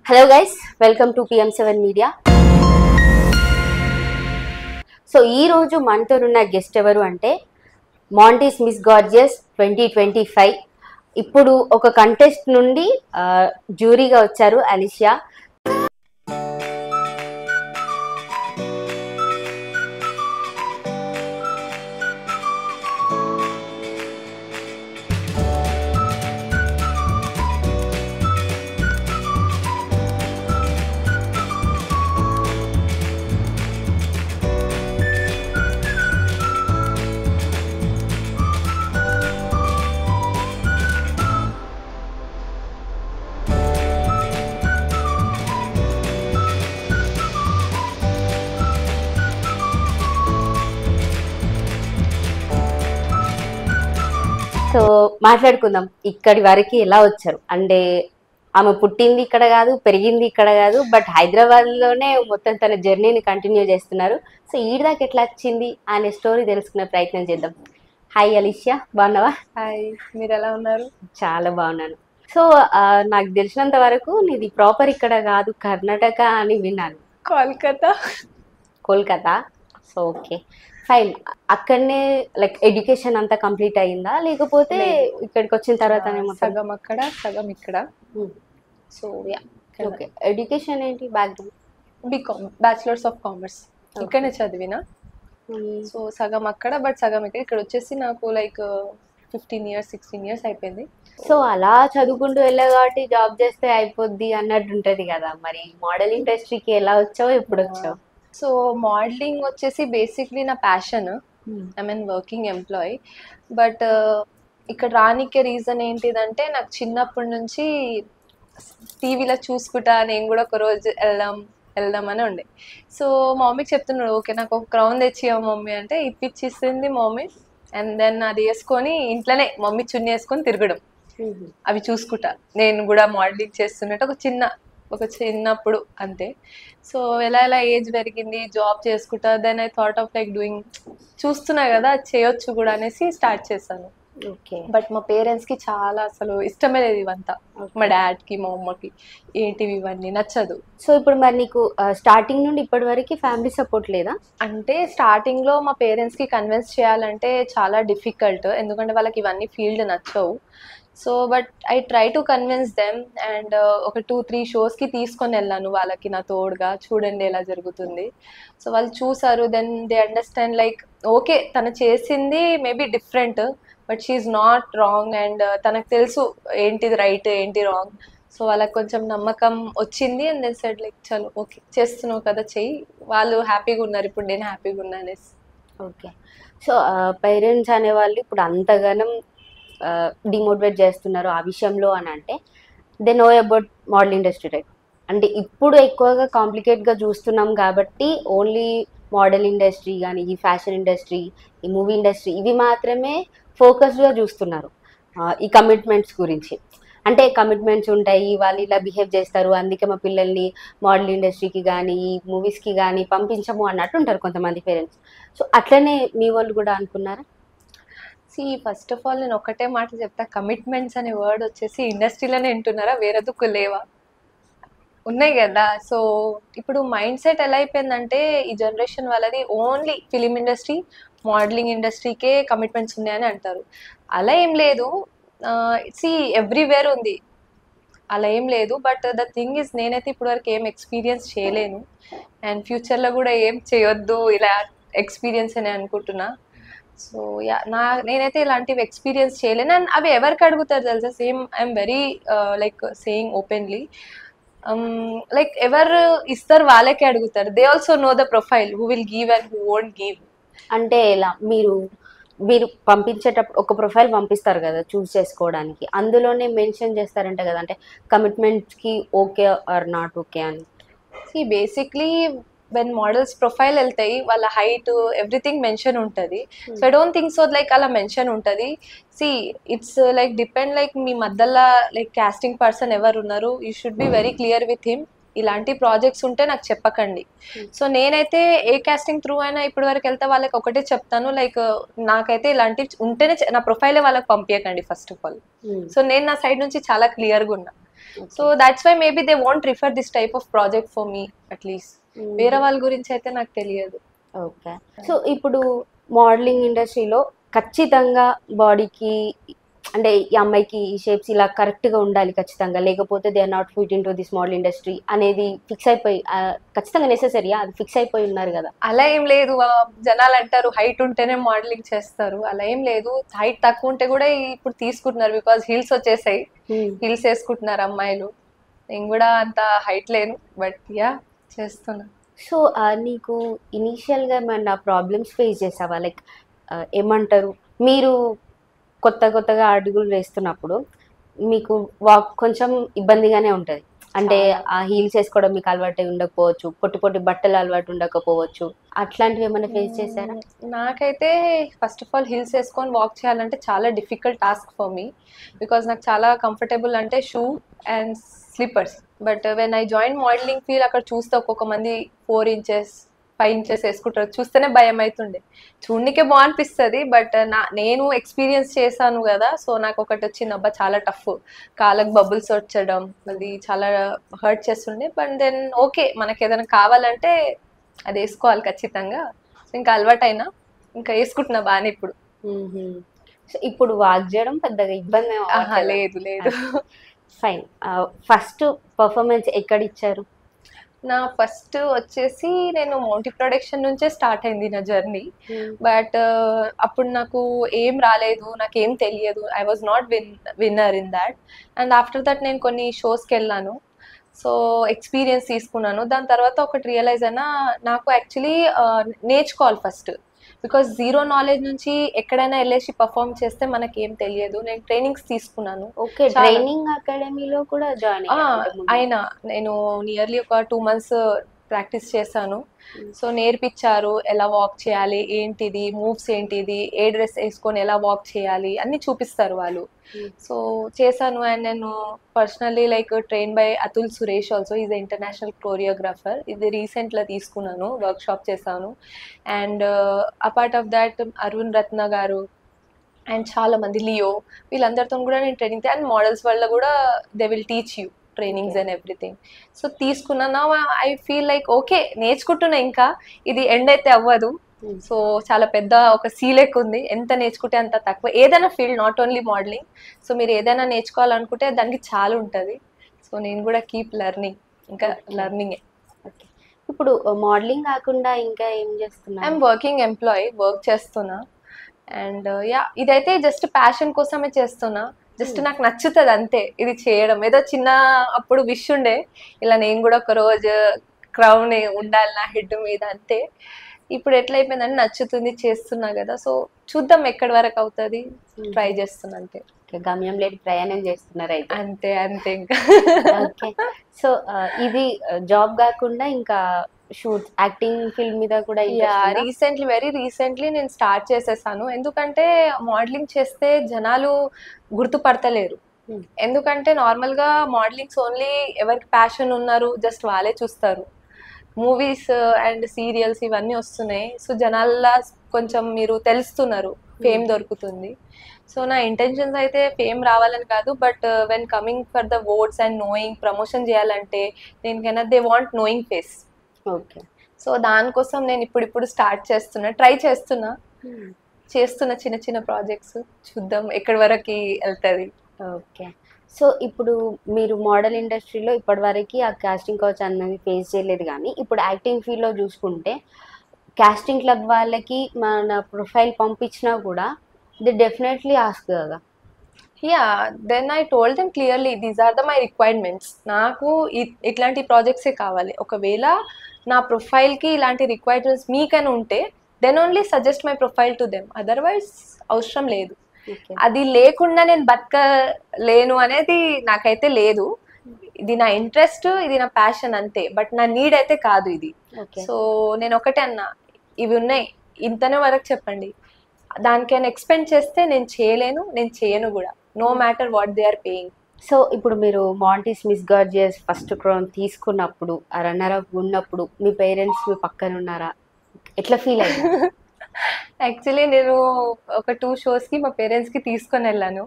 Hello guys, welcome to PM7 media. So ఈ రోజు మనతో ఉన్న గెస్ట్ ఎవరు అంటే మాంటీస్ మిస్ గార్జియస్ 2025. ఇప్పుడు ఒక కంటెస్ట్ నుండి జ్యూరీగా వచ్చారు అలిషియా. సో మాట్లాడుకుందాం, ఇక్కడి వరకు ఎలా వచ్చారు అంటే ఆమె పుట్టింది ఇక్కడ కాదు, పెరిగింది ఇక్కడ కాదు, బట్ హైదరాబాద్లోనే మొత్తం తన జర్నీని కంటిన్యూ చేస్తున్నారు. సో ఈ దాకా ఎట్లా వచ్చింది అనే స్టోరీ తెలుసుకునే ప్రయత్నం చేద్దాం. హాయ్ అలిషియా, బాగున్నావా? హాయ్, మీరు ఎలా ఉన్నారు? చాలా బాగున్నాను. సో నాకు తెలిసినంత వరకు నీది ప్రాపర్ ఇక్కడ కాదు, కర్ణాటక అని విన్నాను. కోల్కతా. So okay, fine. అక్కడనే లైక్ ఎడ్యుకేషన్ అంతా కంప్లీట్ అయిందా, లేకపోతే ఇక్కడికి వచ్చిన తర్వాత సగం అక్కడ సగం ఇక్కడ. So ya, okay. ఎడ్యుకేషన్ ఏంటి background? BCom, bachelors of commerce ఇక్కడనే చదివిన. సో సగం అక్కడ బట్ సగం ఇక్కడ వచ్చేసి నాకు లైక్ 15 years 16 years అయిపోయింది. సో అలా చదువుకుంటూ వెళ్ళా కాబట్టి జాబ్ చేస్తే అయిపోద్ది అన్నట్టు ఉంటది కదా. మరి మోడల్ ఇండస్ట్రీకి ఎలా వచ్చావు, ఎప్పుడు వచ్చావు? సో మోడలింగ్ వచ్చేసి బేసిక్లీ నా passion. I mean working employee. But ఇక్కడ రానికే రీజన్ ఏంటిదంటే నాకు చిన్నప్పటి నుంచి టీవీలో చూసుకుంటా నేను కూడా ఒక రోజు వెళ్దామని ఉండే. సో మమ్మీకి చెప్తున్నాడు, ఓకే నాకు ఒక క్రౌన్ తెచ్చియా మమ్మీ అంటే ఇప్పించిస్తుంది మమ్మీ. అండ్ దెన్ అది వేసుకొని ఇంట్లోనే మమ్మీ చున్నీ వేసుకొని తిరగడం, అవి చూసుకుంటా నేను కూడా మోడలింగ్ చేస్తున్నట్టు ఒక చిన్నప్పుడు అంతే. సో ఎలా ఏజ్ పెరిగింది, జాబ్ చేసుకుంటా. Then I thought of like doing, చూస్తున్నా కదా చేయొచ్చు కూడా అనేసి స్టార్ట్ చేశాను. ఓకే. బట్ మా పేరెంట్స్కి చాలా అసలు ఇష్టమే లేదు ఇవంతా. మా డాడ్కి మా అమ్మకి ఏంటివి ఇవన్నీ నచ్చదు. సో ఇప్పుడు మరి నీకు స్టార్టింగ్ నుండి ఇప్పటి వరకు ఫ్యామిలీ సపోర్ట్ లేదా? అంటే స్టార్టింగ్లో మా పేరెంట్స్కి కన్విన్స్ చేయాలంటే చాలా డిఫికల్ట్, ఎందుకంటే వాళ్ళకి ఇవన్నీ ఫీల్డ్ నచ్చవు. So but I try to convince them. And ఒక 2-3 షోస్కి తీసుకొని వెళ్ళాను వాళ్ళకి నా తోడుగా, చూడండి ఎలా జరుగుతుంది. సో వాళ్ళు చూసారు. Then they understand like okay తను చేసింది maybe different, but she's not wrong. And తనకు తెలుసు ఏంటిది రైట్ ఏంటి రాంగ్. సో వాళ్ళకి కొంచెం నమ్మకం వచ్చింది. అండ్ దెన్ సెడ్ లైక్ చలో ఓకే చేస్తున్నావు కదా చెయ్యి. వాళ్ళు హ్యాపీగా ఉన్నారు, ఇప్పుడు నేను హ్యాపీగా ఉన్నా అనేసి. ఓకే. సో పేరెంట్స్ అనేవాళ్ళు ఇప్పుడు అంతగానం డిమోటివేట్ చేస్తున్నారు ఆ విషయంలో అని అంటే they know about model industry right. అంటే ఇప్పుడు ఎక్కువగా కాంప్లికేట్గా చూస్తున్నాం కాబట్టి ఓన్లీ మోడల్ ఇండస్ట్రీ కానీ, ఈ ఫ్యాషన్ ఇండస్ట్రీ, ఈ మూవీ ఇండస్ట్రీ, ఇవి మాత్రమే ఫోకస్డ్గా చూస్తున్నారు. ఈ కమిట్మెంట్స్ గురించి అంటే కమిట్మెంట్స్ ఉంటాయి, వాళ్ళు ఇలా బిహేవ్ చేస్తారు, అందుకే మా పిల్లల్ని మోడల్ ఇండస్ట్రీకి కానీ ఈ మూవీస్కి కానీ పంపించము అన్నట్టు ఉంటారు కొంతమంది పేరెంట్స్. సో అట్లనే మీ వాళ్ళు కూడా అనుకున్నారా? ఫస్ట్ ఆఫ్ ఆల్ నేను ఒకటే మాట చెప్తా, కమిట్మెంట్స్ అనే వర్డ్ వచ్చేసి ఇండస్ట్రీలోనే వింటున్నారా, వేరే దుక్కు లేవా? ఉన్నాయి కదా. సో ఇప్పుడు మైండ్ సెట్ ఎలా అయిపోయిందంటే ఈ జనరేషన్ వాళ్ళది ఓన్లీ ఫిలిం ఇండస్ట్రీ, మోడలింగ్ ఇండస్ట్రీకే కమిట్మెంట్స్ ఉన్నాయని అంటారు. అలా ఏం లేదు, ఎవ్రీవేర్ ఉంది, అలా ఏం లేదు. బట్ ద థింగ్ ఇస్ నేనైతే ఇప్పటివరకు ఏం ఎక్స్పీరియన్స్ చేయలేను. అండ్ ఫ్యూచర్లో కూడా ఏం చేయొద్దు ఇలా ఎక్స్పీరియన్స్ అని అనుకుంటున్నా. సో యా, నేనైతే ఇలాంటివి ఎక్స్పీరియన్స్ చేయలేను. అండ్ అవి ఎవరికి అడుగుతారు తెలుసా, same I'm very like saying openly, like ఎవరు ఇస్తారు వాళ్ళకే అడుగుతారు. They also know the profile who will give and who won't give. అంటే ఇలా మీరు పంపించేటప్పుడు ఒక ప్రొఫైల్ పంపిస్తారు కదా చూస్ చేసుకోవడానికి, అందులోనే మెన్షన్ చేస్తారంట కదా, అంటే కమిట్మెంట్స్కి ఓకే ఆర్ నాట్ ఓకే అని. బేసిక్లీ వెన్ మోడల్స్ ప్రొఫైల్ వెళ్తాయి వాళ్ళ హైట్ ఎవ్రీథింగ్ మెన్షన్ ఉంటుంది. So I don't think so like అలా మెన్షన్ ఉంటుంది. ఇట్స్ లైక్ డిపెండ్, లైక్ మీ మధ్యలో లైక్ కాస్టింగ్ పర్సన్ ఎవరు ఉన్నారు, you should be very clear with him. ఇలాంటి ప్రాజెక్ట్స్ ఉంటే నాకు చెప్పకండి. సో నేనైతే ఏ కాస్టింగ్ త్రూ అయినా ఇప్పటి వరకు వెళ్తే వాళ్ళకి ఒకటే చెప్తాను, లైక్ నాకైతే ఇలాంటివి ఉంటేనే నా ప్రొఫైలే వాళ్ళకి పంపించకండి ఫస్ట్ ఆఫ్ ఆల్. సో నేను నా సైడ్ నుంచి చాలా క్లియర్గా ఉన్నా. So that's why maybe they want refer this type of project for me at least. వేరే వాళ్ళ గురించి అయితే నాకు తెలియదు. ఓకే. సో ఇప్పుడు మోడలింగ్ ఇండస్ట్రీలో ఖచ్చితంగా బాడీకి అంటే ఈ అమ్మాయికి ఈ షేప్స్ ఇలా కరెక్ట్గా ఉండాలి ఖచ్చితంగా, లేకపోతే they are not fit in to this model industry అనేది ఫిక్స్ అయిపోయి ఖచ్చితంగా నెసెసరీయా అది ఫిక్స్ అయిపోయి ఉన్నారు కదా? అలా ఏం లేదు. జనాలు అంటారు హైట్ ఉంటేనే మోడలింగ్ చేస్తారు, అలా ఏం లేదు. హైట్ తక్కువ ఉంటే కూడా ఇప్పుడు తీసుకుంటున్నారు, బికాస్ హీల్స్ వచ్చేసాయి, హీల్స్ వేసుకుంటున్నారు అమ్మాయిలు. నేను కూడా అంత హైట్ లేను, బట్ యా చేస్తున్నా. సో నీకు ఇనీషియల్గా ఏమన్నా ప్రాబ్లమ్స్ ఫేస్ చేసావా? లైక్ ఏమంటారు, మీరు కొత్తగా అడుగులు వేస్తున్నప్పుడు మీకు వాక్ కొంచెం ఇబ్బందిగానే ఉంటుంది. అంటే ఆ హీల్స్ వేసుకోవడం మీకు అలవాటు ఉండకపోవచ్చు, పొట్టి బట్టలు అలవాటు ఉండకపోవచ్చు. అట్లాంటివి ఏమైనా ఫేస్ చేశారా? నాకైతే ఫస్ట్ ఆఫ్ ఆల్ హీల్స్ వేసుకొని వాక్ చేయాలంటే చాలా difficult task for me, because నాకు చాలా కంఫర్టబుల్ అంటే shoe and slippers. But when I join modelling field అక్కడ చూస్తే ఒక్కొక్క మంది 4 inches 5 inches వేసుకుంటారు, చూస్తేనే భయం అవుతుండే. చూడనికే బాగా బట్ నేను ఎక్స్పీరియన్స్ చేశాను కదా, సో నాకు ఒకటి వచ్చింది, అబ్బా చాలా టఫ్, కాళ్ళకు బబుల్స్ వచ్చడం, అది చాలా హర్ట్ చేస్తుండే. బట్ దెన్ ఓకే, మనకి ఏదైనా కావాలంటే అది వేసుకోవాలి ఖచ్చితంగా. సో ఇంకా అలవాటైనా ఇంకా వేసుకుంటున్నా బాగానే ఇప్పుడు. సో ఇప్పుడు వాక్ చేయడం పెద్దగా ఇబ్బంది లేదు లేదు. ఫైన్. ఫస్ట్ పర్ఫార్మెన్స్ ఎక్కడ ఇచ్చారు? నా ఫస్ట్ వచ్చేసి నేను మౌంటీ ప్రొడక్షన్ నుంచే స్టార్ట్ అయింది నా జర్నీ. బట్ అప్పుడు నాకు ఏం రాలేదు, నాకేం తెలియదు. I was not winner in that. And after that నేను కొన్ని షోస్కి వెళ్ళాను, సో ఎక్స్పీరియన్స్ తీసుకున్నాను. దాని తర్వాత ఒకటి రియలైజ్ అయినా, నాకు యాక్చువల్లీ నేర్చుకోవాలి ఫస్ట్, బికాస్ జీరో నాలెడ్జ్ నుంచి ఎక్కడైనా వెళ్ళేసి పర్ఫామ్ చేస్తే మనకి ఏం తెలియదు. నేను ట్రైనింగ్స్ తీసుకున్నాను. ఓకే, ట్రైనింగ్ అకాడమీలో కూడా జాయిన్ అయినా నేను నియర్లీ ఒక 2 months ప్రాక్టీస్ చేశాను. సో నేర్పించారు ఎలా వాక్ చేయాలి, ఏంటిది మూవ్స్, ఏంటిది ఏ డ్రెస్ వేసుకొని ఎలా వాక్ చేయాలి అన్ని చూపిస్తారు వాళ్ళు. సో చేశాను. అండ్ నేను personally like train by Atul Suresh also, is international choreographer. ఇది రీసెంట్గా తీసుకున్నాను, వర్క్ షాప్ చేశాను. And apart of that Arun Ratna garu and చాలా మంది, లియో, వీళ్ళందరితో కూడా నేను ట్రైనింగ్, అండ్ మోడల్స్ వల్ల కూడా they will teach you trainings and everything. So తీసుకున్నా. ఐ ఫీల్ లైక్ ఓకే, నేర్చుకుంటున్నా, ఇంకా ఇది ఎండ్ అయితే అవ్వదు. సో చాలా పెద్ద ఒక సీలెక్ ఉంది, ఎంత నేర్చుకుంటే అంత తక్కువ. ఏదైనా field, not only modelling. So మీరు ఏదైనా నేర్చుకోవాలనుకుంటే దానికి చాలా ఉంటుంది. సో నేను కూడా కీప్ లెర్నింగ్, ఇంకా లెర్నింగే. ఇప్పుడు మోడలింగ్ కాకుండా ఇంకా ఏం చేస్తున్నా? ఐఎమ్ వర్కింగ్ ఎంప్లాయీ, వర్క్ చేస్తున్నా. అండ్ యా, ఇదైతే జస్ట్ ప్యాషన్ కోసమే చేస్తున్నా, జస్ట్ నాకు నచ్చుతుంది అంతే ఇది చేయడం. ఏదో చిన్న అప్పుడు విష్ ఉండే, ఇలా నేను కూడా ఒక రోజు క్రౌన్ ఉండాలి నా హెడ్ మీద, అంతే. ఇప్పుడు ఎట్లా అయిపోయిందంటే నచ్చుతుంది, చేస్తున్నా కదా. సో చూద్దాం ఎక్కడి వరకు అవుతుంది, ట్రై చేస్తున్నా అంతే. గమ్యం లేని ప్రయాణం చేస్తున్నారు అయితే. అంతే అంతే ఇంకా. ఓకే. సో ఇది జాబ్ కాకుండా ఇంకా షూట్, యాక్టింగ్ ఫీల్డ్ మీద కూడా వెరీ రీసెంట్లీ నేను స్టార్ట్ చేసేసాను. ఎందుకంటే మోడలింగ్ చేస్తే జనాలు గుర్తుపడతలేరు. ఎందుకంటే నార్మల్గా మోడలింగ్స్ ఓన్లీ ఎవరికి ప్యాషన్ ఉన్నారు జస్ట్ వాళ్ళే చూస్తారు. మూవీస్ అండ్ సీరియల్స్ ఇవన్నీ వస్తున్నాయి, సో జనాల కొంచెం మీరు తెలుస్తున్నారు, ఫేమ్ దొరుకుతుంది. సో నా ఇంటెన్షన్స్ అయితే ఫేమ్ రావాలని కాదు, but when coming for the votes and knowing, promotion చేయాలంటే దేనికైనా they want knowing face. Okay. So దానికోసం నేను ఇప్పుడు స్టార్ట్ చేస్తున్నా, ట్రై చేస్తున్నా చిన్న చిన్న ప్రాజెక్ట్స్, చూద్దాం ఎక్కడి వరకు వెళ్తుంది. ఓకే. సో ఇప్పుడు మీరు మోడల్ ఇండస్ట్రీలో ఇప్పటివరకు ఆ కాస్టింగ్ కౌచ్ అన్నది ఫేస్ చేయలేదు, కానీ ఇప్పుడు యాక్టింగ్ ఫీల్డ్లో చూసుకుంటే కాస్టింగ్ క్లబ్ వాళ్ళకి మన ప్రొఫైల్ పంపించినా కూడా ది డెఫినెట్లీ ఆస్క్ కదా. Ya, then I told them clearly these are my requirements. నాకు ఇట్లాంటి ప్రాజెక్ట్సే కావాలి. ఒకవేళ నా ప్రొఫైల్కి ఇలాంటి రిక్వైర్మెంట్స్ మీకైనా ఉంటే then only suggest my profile to them, otherwise అవసరం లేదు. అది లేకుండా నేను బతకలేను అనేది నాకైతే లేదు. ఇది నా ఇంట్రెస్ట్, ఇది నా ప్యాషన్ అంతే, బట్ నా నీడ్ అయితే కాదు ఇది. సో నేను ఒకటే అన్నా, ఇవి ఉన్నాయి ఇంతనే వరకు చెప్పండి, దానికైనా ఎక్స్పెండ్ చేస్తే నేను చేయలేను, నేను చేయను కూడా, no matter what they are paying. So ఇప్పుడు మీరు మాంటీస్ మిస్ గార్జియస్ ఫస్ట్ క్రౌన్ తీసుకున్నప్పుడు, ఆ రన్నర్ అప్ ఉన్నప్పుడు మీ పేరెంట్స్ మీ పక్కన ఉన్నారా? ఎట్లా ఫీల్ అయ్యారు? యాక్చువల్లీ నేను ఒక 2 shows కి మా పేరెంట్స్కి తీసుకొని వెళ్ళాను.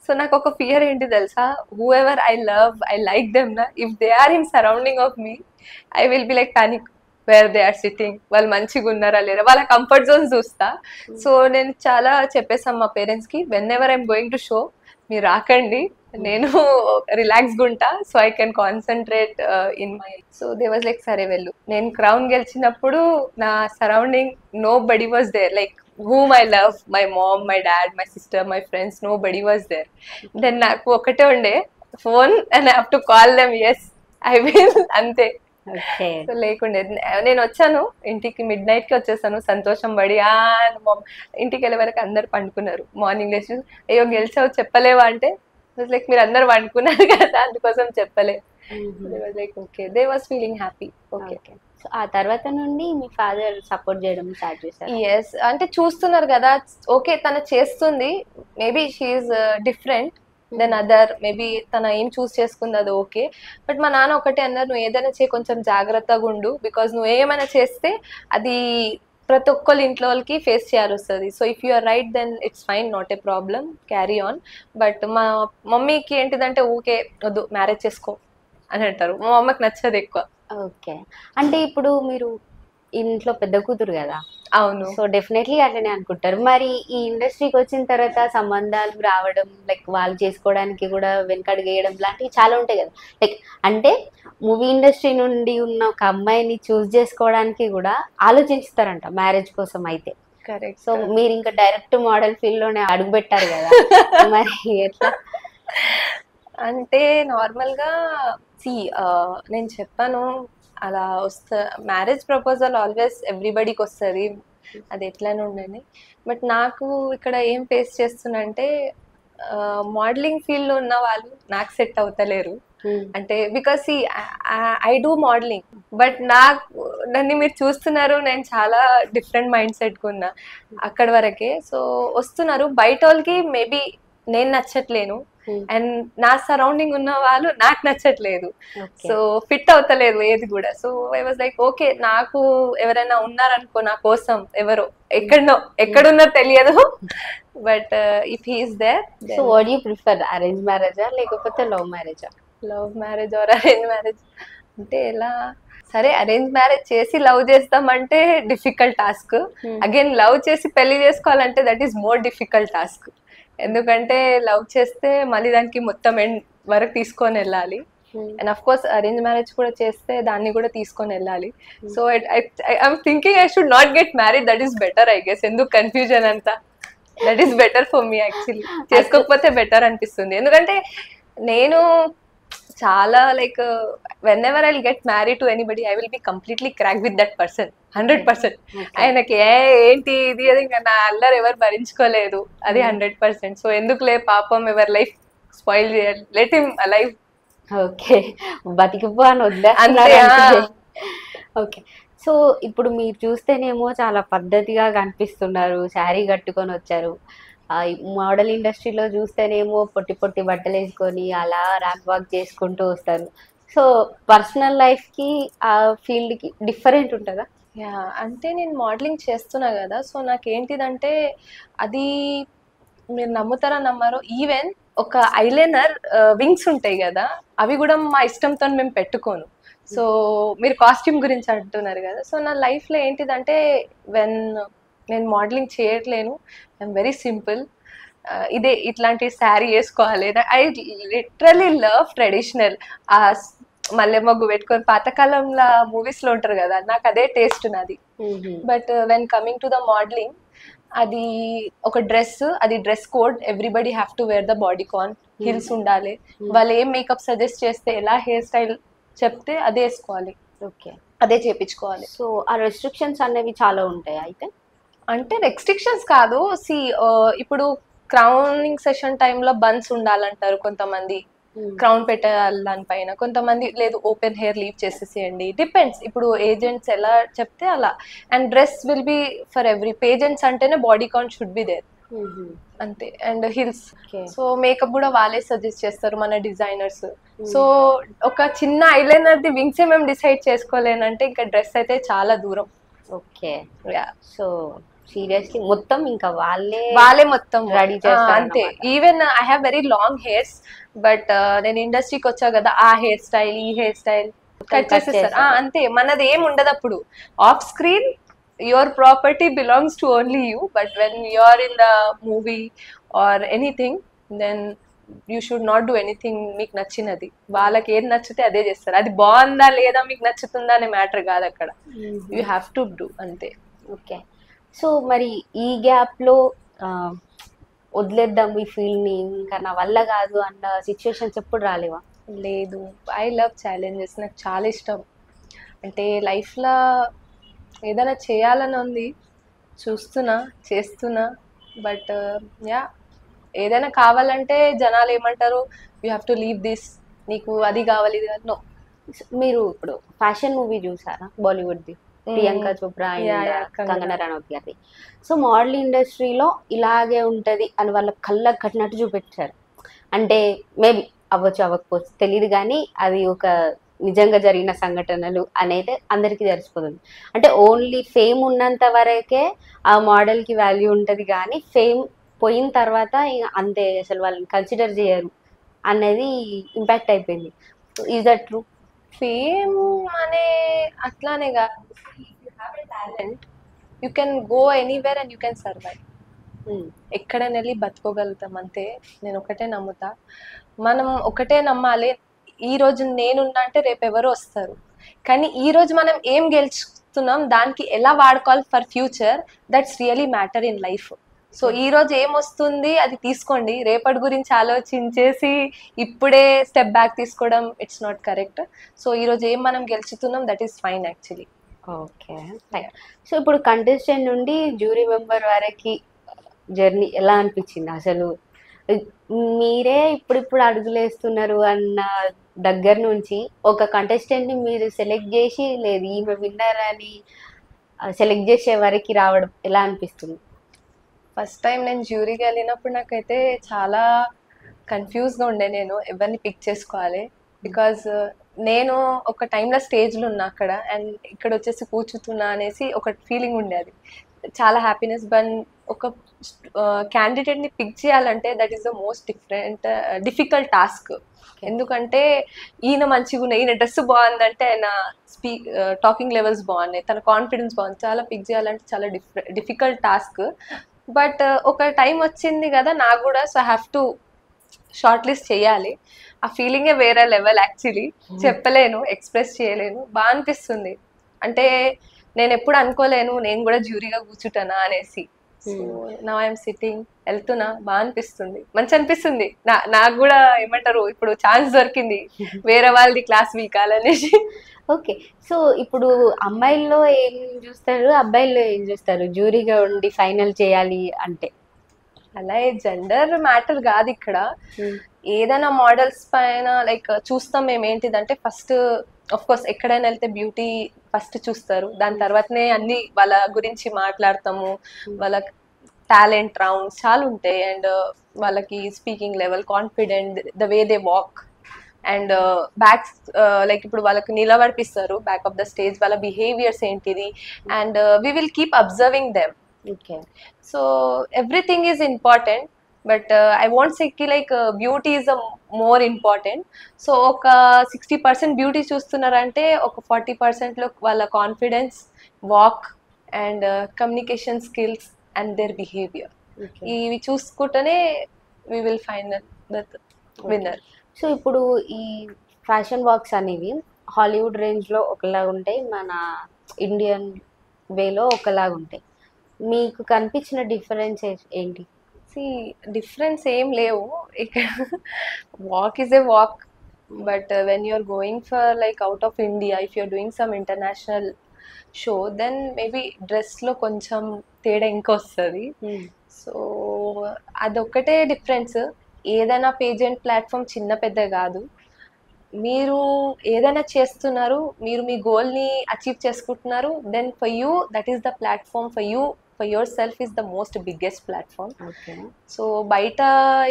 సో నాకు ఒక ఫియర్ ఏంటి తెలుసా, whoever I love, I like them నా, if they are in surrounding of me, I will be like panic where they are sitting, వాళ్ళు మంచిగా ఉన్నారా లేదా, వాళ్ళ కంఫర్ట్ జోన్ చూస్తా. సో నేను చాలా చెప్పేసాం మా పేరెంట్స్ కి, whenever I'm going to show మీరు రాకండి, నేను రిలాక్స్గా ఉంటా, so I can concentrate in my. So they was like సరే వెళ్ళు. నేను క్రౌన్ గెలిచినప్పుడు నా surrounding nobody was there, like whom I love, my mom, my dad, my sister, my friends, nobody was there. Then నాకు ఒకటే ఉండే phone and I have to call them, yes I will, అంతే. Okay. So లేకుండే నేను వచ్చాను ఇంటికి, mid night కి వచ్చేసాను సంతోషం పడి. ఇంటికి వెళ్ళే వరకు అందరు పండుకున్నారు. మార్నింగ్ లేచి అయ్యో గెలిచావు చెప్పలేవా అంటే, లైక్ మీరు అందరు పండుకున్నారు కదా అందుకోసం చెప్పలే. Like okay, they was feeling happy. Okay. So ఆ తర్వాత నుండి మీ ఫాదర్ సపోర్ట్ చేయడం స్టార్ట్ చేశారు. ఎస్, అంటే చూస్తున్నారు కదా, ఓకే తను చేస్తుంది, maybe she is different then other, maybe తన ఏం చూస్ చేసుకుంది అది ఓకే, బట్ మా నాన్న ఒకటే అన్నారు, నువ్వు ఏదైనా చేయి కొంచెం జాగ్రత్తగా ఉండు, బికాజ్ నువ్వు ఏమైనా చేస్తే అది ప్రతి ఒక్కళ్ళ ఇంట్లో వాళ్ళకి ఫేస్ చేయాల్సి వస్తుంది. So if you are right then it's fine, not a problem, carry on. But మా మమ్మీకి ఏంటిదంటే ఊకే వద్దు మ్యారేజ్ చేసుకో అని అంటారు, మా అమ్మకి నచ్చదు ఎక్కువ. ఓకే. అంటే ఇప్పుడు మీరు ఇంట్లో పెద్ద కూతురు కదా, అవును. సో డెఫినెట్లీ అట్లనే అనుకుంటారు. మరి ఈ ఇండస్ట్రీకి వచ్చిన తర్వాత సంబంధాలు రావడం, లైక్ వాళ్ళు చేసుకోవడానికి కూడా వెనకడుగు వేయడం లాంటివి చాలా ఉంటాయి కదా. లైక్ అంటే మూవీ ఇండస్ట్రీ నుండి ఉన్న ఒక అమ్మాయిని చూస్ చేసుకోవడానికి కూడా ఆలోచిస్తారంట మ్యారేజ్ కోసం అయితే. కరెక్ట్. సో మీరు ఇంకా డైరెక్ట్ మోడల్ ఫీల్డ్ లోనే అడుగు పెట్టారు కదా, మరి ఎట్లా? అంటే నార్మల్గా నేను చెప్పాను అలా వస్తా, మ్యారేజ్ ప్రపోజల్ ఆల్వేస్ ఎవ్రీబడికి వస్తుంది, అది ఎట్లనే ఉండని. బట్ నాకు ఇక్కడ ఏం ఫేస్ చేస్తున్నంటే, మోడలింగ్ ఫీల్డ్లో ఉన్న వాళ్ళు నాకు సెట్ అవుతలేరు. అంటే because I do modelling, but నన్ను మీరు చూస్తున్నారు, నేను చాలా డిఫరెంట్ మైండ్ సెట్ ఉన్నా అక్కడి వరకే. సో వస్తున్నారు బయట వాళ్ళకి, మేబీ నేను నచ్చట్లేను, అండ్ నా సరౌండింగ్ ఉన్న వాళ్ళు నాకు నచ్చట్లేదు, సో ఫిట్ అవుతలేదు ఏది కూడా. So I was like okay, నాకు ఎవరైనా ఉన్నారనుకో నా కోసం, ఎవరో ఎక్కడున్నారో తెలియదు, but if he is there. So what you prefer, arrange మ్యారేజా లేకపోతే లవ్ మ్యారేజా? Love marriage or arrange marriage అంటే ఎలా? సరే అరేంజ్ మ్యారేజ్ చేసి లవ్ చేస్తామంటే డిఫికల్ట్ టాస్క్, అగైన్ లవ్ చేసి పెళ్లి చేసుకోవాలంటే that is more difficult task. ఎందుకంటే లవ్ చేస్తే మళ్ళీ దానికి మొత్తం ఎండ్ వరకు తీసుకొని వెళ్ళాలి, and of course arrange marriage కూడా చేస్తే దాన్ని కూడా తీసుకొని వెళ్ళాలి. So I'm thinking I should not get married, that is better I guess. ఎందుకు కన్ఫ్యూజన్ అంతా, that is better for me actually. చేసుకోకపోతే బెటర్ అనిపిస్తుంది, ఎందుకంటే నేను చాలా like when ever I will get married to anybody, I will be completely crack with that person 100%. ఆయనకి ఏంటి ఇది అది ఇంకా నా అల్లరి ఎవరు భరించుకోలేదు, అది 100%. సో ఎందుకులే పాపం ఎవరి లైఫ్ స్పాయిల్ చేయాలి, లెట్ హిమ్ అలైవ్. ఓకే, బతికిపో అని వదిలేస్తున్నారు. ఓకే. సో ఇప్పుడు మీరు చూస్తేనేమో చాలా పద్ధతిగా కనిపిస్తున్నారు, శారీ కట్టుకొని వచ్చారు. మోడల్ ఇండస్ట్రీలో చూస్తేనేమో పొట్టి పొట్టి బట్టలు వేసుకొని అలా ర్యాంప్ వాక్ చేసుకుంటూ వస్తారు. సో పర్సనల్ లైఫ్కి ఆ ఫీల్డ్కి డిఫరెంట్ ఉంటుందా? యా, అంటే నేను మోడలింగ్ చేస్తున్నా కదా, సో నాకేంటిదంటే అది మీరు నమ్ముతారా నమ్మారో, ఈవెన్ ఒక ఐలైనర్ వింగ్స్ ఉంటాయి కదా, అవి కూడా మా ఇష్టంతో మేము పెట్టుకోను. సో మీరు కాస్ట్యూమ్ గురించి అంటున్నారు కదా, సో నా లైఫ్లో ఏంటిదంటే నేను మోడలింగ్ చేయట్లేను, ఐఎమ్ వెరీ సింపుల్. ఇదే ఇట్లాంటి శారీ వేసుకోవాలి. ఐ లిటరలీ లవ్ ట్రెడిషనల్, మల్లె మొగ్గు పెట్టుకొని పాతకాలంలో మూవీస్లో ఉంటారు కదా, నాకు అదే టేస్ట్ నాది. But when coming to the modelling, అది ఒక డ్రెస్, అది dress code, everybody have to wear the body con, heels ఉండాలి, వాళ్ళు ఏం మేకప్ సజెస్ట్ చేస్తే, ఎలా హెయిర్ స్టైల్ చెప్తే అదే వేసుకోవాలి, ఓకే అదే చేపించుకోవాలి. సో ఆ రెస్ట్రిక్షన్స్ అనేవి చాలా ఉంటాయి అయితే? అంటే రెస్ట్రిక్షన్స్ కాదు, ఇప్పుడు క్రౌనింగ్ సెషన్ టైంలో బన్స్ ఉండాలంటారు కొంతమంది, క్రౌన్ పెట్టాలి దానిపైన, కొంతమంది లేదు ఓపెన్ హెయిర్ లీవ్ చేసేసేయండి, డిపెండ్స్ ఇప్పుడు ఏజెంట్స్ ఎలా చెప్తే అలా. And dress will be for every pageants అంటేనే body con should be there అంతే, అండ్ హిల్స్. సో మేకప్ కూడా వాళ్ళే సజెస్ట్ చేస్తారు మన డిజైనర్స్. సో ఒక చిన్న ఐలైనర్ ది వింగ్స్ మేము డిసైడ్ చేసుకోలేనంటే ఇంకా డ్రెస్ అయితే చాలా దూరం. ఓకే. సో సీరియస్లీ మొత్తం ఇంకా వాళ్ళే మొత్తం రెడీ చేస్తారు అంతే. Even I have very long hairs, but నేను ఇండస్ట్రీకి వచ్చా కదా, ఆ హెయిర్ స్టైల్ ఈ హెయిర్ స్టైల్ కట్ చేసేస్తారు. అంతే, మనది ఏం ఉండదు అప్పుడు. Off screen your property belongs to only you, but when you are in the movie or anything, then you should not do anything మీకు నచ్చినది. వాళ్ళకి ఏది నచ్చితే అదే చేస్తారు. అది బాగుందా లేదా మీకు నచ్చుతుందా అనే మ్యాటర్ కాదు అక్కడ. యూ హ్యావ్ టు డూ అంతే. ఓకే. సో మరి ఈ గ్యాప్ లో వదిలేద్దాం ఈ ఫీల్డ్ ని, ఇంకా నా వల్ల కాదు అన్న సిచ్యువేషన్స్ ఎప్పుడు రాలేవా? లేదు, ఐ లవ్ ఛాలెంజెస్. నాకు చాలా ఇష్టం. అంటే లైఫ్లో ఏదైనా చేయాలని ఉంది, చూస్తున్నా, చేస్తున్నా. బట్ యా, ఏదైనా కావాలంటే జనాలు ఏమంటారు, you have to leave this, నీకు అది కావాలి ఇది కావాలి. నో. మీరు ఇప్పుడు ఫ్యాషన్ మూవీ చూసారా బాలీవుడ్ ది, ప్రియాంక చోప్రా అండ్ కంగనా రనౌత్ గారి? సో మోడల్ ఇండస్ట్రీలో ఇలాగే ఉంటది అని వాళ్ళ కళ్ళకు కట్టినట్టు చూపెట్టారు. అంటే మేబీ అవ్వచ్చు అవ్వకపోవచ్చు తెలియదు, కానీ అది ఒక నిజంగా జరిగిన సంఘటనలు అనేది అందరికీ తెలిసిపోతుంది. అంటే ఓన్లీ ఫేమ్ ఉన్నంత వరకే ఆ మోడల్కి వాల్యూ ఉంటుంది, కానీ ఫేమ్ పోయిన తర్వాత అంతే, అసలు వాళ్ళని కన్సిడర్ చేయరు అనేది ఇంపాక్ట్ అయిపోయింది. Is that true? ఫేమ్ అనే అట్లానే కాదు. You have a talent, you can go anywhere and you can survive. ఎక్కడైనా వెళ్ళి బతుకోగలుగుతాం అంతే. నేను ఒకటే నమ్ముతా, మనం ఒకటే నమ్మాలి. ఈ రోజు నేనున్నా అంటే రేపు ఎవరు వస్తారు, కానీ ఈ రోజు మనం ఏం గెలుచుతున్నాం దానికి ఎలా వాడుకోవాలి for future, that's really matter in life. So ఈ రోజు ఏం వస్తుంది అది తీసుకోండి, రేపటి గురించి ఆలోచించేసి ఇప్పుడే స్టెప్ బ్యాక్ తీసుకోవడం ఇట్స్ నాట్ కరెక్ట్. సో ఈ రోజు ఏం మనం గెలుచుతున్నాం that is fine actually. Okay. So ఇప్పుడు కంటెస్టెంట్ నుండి జ్యూరీ మెంబర్ వరకు జర్నీ ఎలా అనిపించింది అసలు? మీరే ఇప్పుడిప్పుడు అడుగులేస్తున్నారు అన్న దగ్గర నుంచి ఒక కంటెస్టెంట్ని మీరు సెలెక్ట్ చేసి లేదు ఈమె విన్నర్ అని సెలెక్ట్ చేసే వరకు రావడం ఎలా అనిపిస్తుంది? ఫస్ట్ టైం నేను జ్యూరీకి వెళ్ళినప్పుడు నాకైతే చాలా కన్ఫ్యూజ్గా ఉండే, నేను ఎవరిని పిక్ చేసుకోవాలి. బికాజ్ నేను ఒక టైంలో స్టేజ్లో ఉన్నా అక్కడ, అండ్ ఇక్కడ వచ్చేసి కూర్చుతున్నా అనేసి ఒక ఫీలింగ్ ఉండేది. చాలా హ్యాపీనెస్. బట్ ఒక క్యాండిడేట్ని పిక్ చేయాలంటే that is the most difficult task. ఎందుకంటే ఈయన మంచిగా ఉన్నాయి, ఈయన డ్రెస్ బాగుందంటే ఆయన టాకింగ్ లెవెల్స్ బాగున్నాయి, తన కాన్ఫిడెన్స్ బాగుంది, చాలా పిక్ చేయాలంటే చాలా డిఫికల్ట్ టాస్క్. బట్ ఒక టైం వచ్చింది కదా నాకు కూడా, so have to short list చేయాలి. ఆ ఫీలింగే వేరే లెవెల్ యాక్చువల్లీ. చెప్పలేను, ఎక్స్ప్రెస్ చేయలేను. బాగా అనిపిస్తుంది. అంటే నేను ఎప్పుడు అనుకోలేను నేను కూడా జ్యూరీగా కూర్చుంటానా అనేసి. సో నా ఐఎమ్ సిట్టింగ్, వెళ్తున్నా, బాగా అనిపిస్తుంది, మంచి అనిపిస్తుంది. నాకు కూడా ఏమంటారు ఇప్పుడు ఛాన్స్ దొరికింది వేరే వాళ్ళది క్లాస్ వీకాలనేసి. ఓకే. సో ఇప్పుడు అమ్మాయిల్లో ఏం చూస్తారు, అబ్బాయిల్లో ఏం చూస్తారు జ్యూరీగా ఉండి ఫైనల్ చేయాలి అంటే? అలా జెండర్ మ్యాటర్ కాదు ఇక్కడ. ఏదైనా మోడల్స్ పైన లైక్ చూస్తాం మేము ఏంటిదంటే, ఫస్ట్ ఆఫ్ కోర్స్ ఎక్కడైనా వెళ్తే బ్యూటీ ఫస్ట్ చూస్తారు, దాని తర్వాతనే అన్ని వాళ్ళ గురించి మాట్లాడతాము. వాళ్ళ టాలెంట్ రౌండ్స్ చాలా ఉంటాయి, అండ్ వాళ్ళకి speaking level, confident, the way they walk, and back like ఇప్పుడు వాళ్ళకి నిలబడిపిస్తారు బ్యాక్ ఆఫ్ ద స్టేజ్, వాళ్ళ బిహేవియర్స్ ఏంటిది, and we will keep observing them. Okay. So everything is important, but I want say కి like beauty is a more important. So ఒక 60% beauty చూస్తున్నారంటే ఒక 40%లో వాళ్ళ confidence, walk, and communication skills and their behaviour, ఇవి చూసుకుంటేనే we will find that winner. So ఇప్పుడు ఈ ఫ్యాషన్ వాక్స్ అనేవి హాలీవుడ్ రేంజ్లో ఒకలాగా ఉంటాయి, మన ఇండియన్ వేలో ఒకలాగా ఉంటాయి. మీకు కనిపించిన డిఫరెన్స్ ఏంటి? డిఫరెన్స్ ఏం లేవు ఇక్కడ. Walk is a walk, but when you're going for like out of India, if you're doing some international show, then maybe డ్రెస్లో కొంచెం తేడా ఇంకా వస్తుంది. సో అదొక్కటే డిఫరెన్స్. ఏదైనా పేజెంట్ ప్లాట్ఫామ్ చిన్న పెద్ద కాదు. మీరు ఏదైనా చేస్తున్నారు, మీరు మీ గోల్ని అచీవ్ చేసుకుంటున్నారు, then for you that is the platform. For you, for yourself is the most biggest platform. So బయట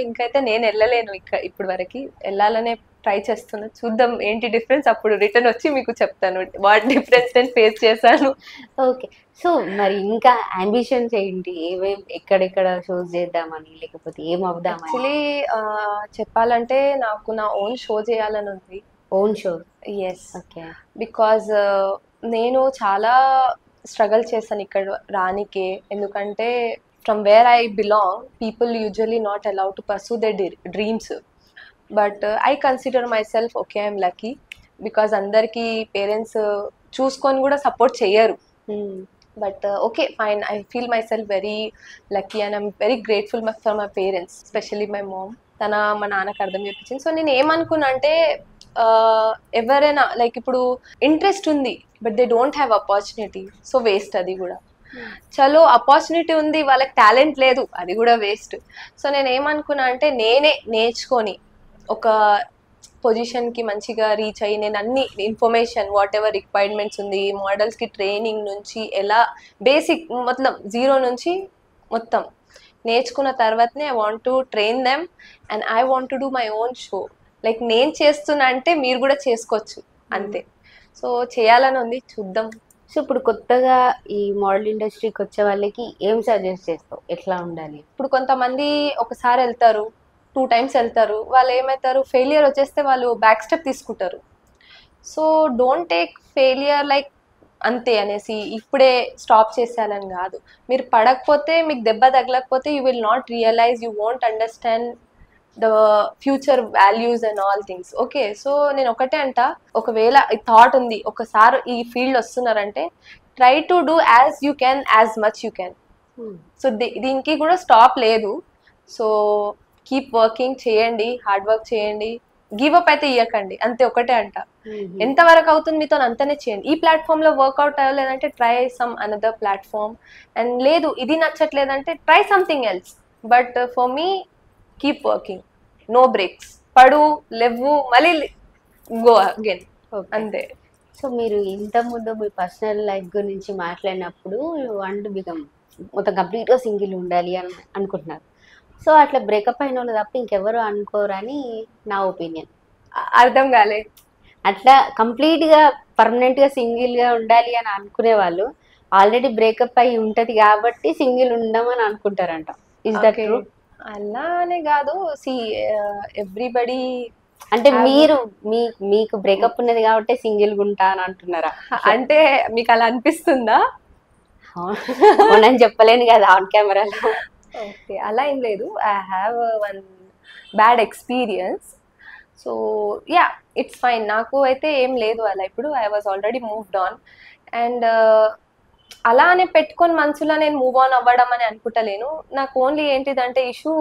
ఇంకైతే నేను వెళ్ళలేను ఇప్పుడు వరకు, వెళ్ళాలనే ట్రై చేస్తున్నా, చూద్దాం ఏంటి డిఫరెన్స్. అప్పుడు రిటర్న్ వచ్చి మీకు చెప్తాను వాట్ డిఫరెన్స్ నేను ఫేస్ చేశాను. ఓకే. సో మరి ఇంకా అంబిషన్స్ ఏంటి? ఎక్కడెక్కడ షోస్ చేద్దామని, లేకపోతే ఏం అవుదామని? యాక్చువల్లీ చెప్పాలంటే నాకు నా ఓన్ షో చేయాలని ఉంది. Own show. Yes, okay. Because నేను చాలా స్ట్రగల్ చేశాను ఇక్కడ రానికే. ఎందుకంటే from where I belong people usually not allowed to pursue the dreams. But I consider myself okay, I'm lucky. Because అందరికీ పేరెంట్స్ చూసుకొని కూడా సపోర్ట్ చెయ్యరు. But okay fine, I feel myself very lucky and I'm very grateful for my parents, specially my mom. మా నాన్నకు అర్థం చెప్పించింది. So నేను ఏమనుకున్నా అంటే ఎవరైనా లైక్ ఇప్పుడు ఇంట్రెస్ట్ ఉంది but they don't have opportunity, so waste అది కూడా. చలో ఆపర్చునిటీ ఉంది, వాళ్ళకి టాలెంట్ లేదు, అది కూడా వేస్ట్. సో నేను ఏమనుకున్నా అంటే నేనే నేర్చుకొని ఒక పొజిషన్కి మంచిగా రీచ్ అయ్యి నేను అన్ని ఇన్ఫర్మేషన్ వాట్ ఎవర్ రిక్వైర్మెంట్స్ ఉంది, మోడల్స్కి ట్రైనింగ్ నుంచి ఎలా బేసిక్ మొత్తం జీరో నుంచి మొత్తం నేర్చుకున్న తర్వాతనే I want to train them and I want to do my own show. Like నేను చేస్తున్నా అంటే మీరు కూడా చేసుకోవచ్చు అంతే. సో చేయాలని ఉంది, చూద్దాం. సో ఇప్పుడు కొత్తగా ఈ మోడల్ ఇండస్ట్రీకి వచ్చే వాళ్ళకి ఏం సజెస్ట్ చేస్తావు, ఎట్లా ఉండాలి? ఇప్పుడు కొంతమంది ఒకసారి వెళ్తారు, 2 times వెళ్తారు, వాళ్ళు ఏమవుతారు, ఫెయిలియర్ వచ్చేస్తే వాళ్ళు బ్యాక్ స్టెప్ తీసుకుంటారు. So don't take failure like అంతే అనేసి ఇప్పుడే స్టాప్ చేసేయాలని కాదు. మీరు పడకపోతే, మీకు దెబ్బ తగలకపోతే you will not realise, you won't understand the future values and all things. Okay, so నేను ఒకటే అంట, ఒకవేళ ఈ థాట్ ఉంది ఒకసారి ఈ ఫీల్డ్ వస్తున్నారంటే try to do as you can, as much you can. So దీనికి కూడా స్టాప్ లేదు. సో కీప్ వర్కింగ్ చేయండి, హార్డ్ వర్క్ చేయండి, గివ్ అప్ అయితే ఇవ్వకండి, అంతే ఒకటే అంట. ఎంతవరకు అవుతుంది మీతో అంతనే చేయండి. ఈ ప్లాట్ఫామ్ లో వర్కౌట్ అవ్వలేదంటే try some another platform, and లేదు ఇది నచ్చట్లేదంటే try something else. But for me keep working, no breaks, పడు లెవ్వు మళ్ళీ గో అగైన్, అంతే. సో మీరు ఇంత ముందు మీ పర్సనల్ లైఫ్ గురించి మాట్లాడినప్పుడు అండ్ బికమ్ మొత్తం కంప్లీట్గా సింగిల్ ఉండాలి అని అనుకుంటున్నారు. సో అట్లా బ్రేకప్ అయిన వాళ్ళు తప్ప ఇంకెవరు అనుకోరని నా ఒపీనియన్. అర్థం కాలే. అట్లా కంప్లీట్గా పర్మనెంట్గా సింగిల్గా ఉండాలి అని అనుకునే వాళ్ళు ఆల్రెడీ బ్రేకప్ అయి ఉంటుంది కాబట్టి సింగిల్ ఉండమని అనుకుంటారంట. Is that true? అలానే కాదు, సి ఎవ్రీబడి అంటే మీరు మీకు బ్రేకప్ ఉన్నది కాబట్టి సింగిల్గా ఉంటా అని అంటున్నారా? అంటే మీకు అలా అనిపిస్తుందా? అవునని చెప్పలేను కదా ఆన్ కెమెరాలో. ఓకే, అలా ఏం లేదు. I have one bad experience. So yeah, it's fine. నాకు అయితే ఏం లేదు అలా. ఇప్పుడు I was already moved on and అలానే పెట్టుకొని మనసులో నేను మూవ్ ఆన్ అవ్వడం అని అనుకుంటలేను. నాకు ఓన్లీ ఏంటిదంటే ఇష్యూ,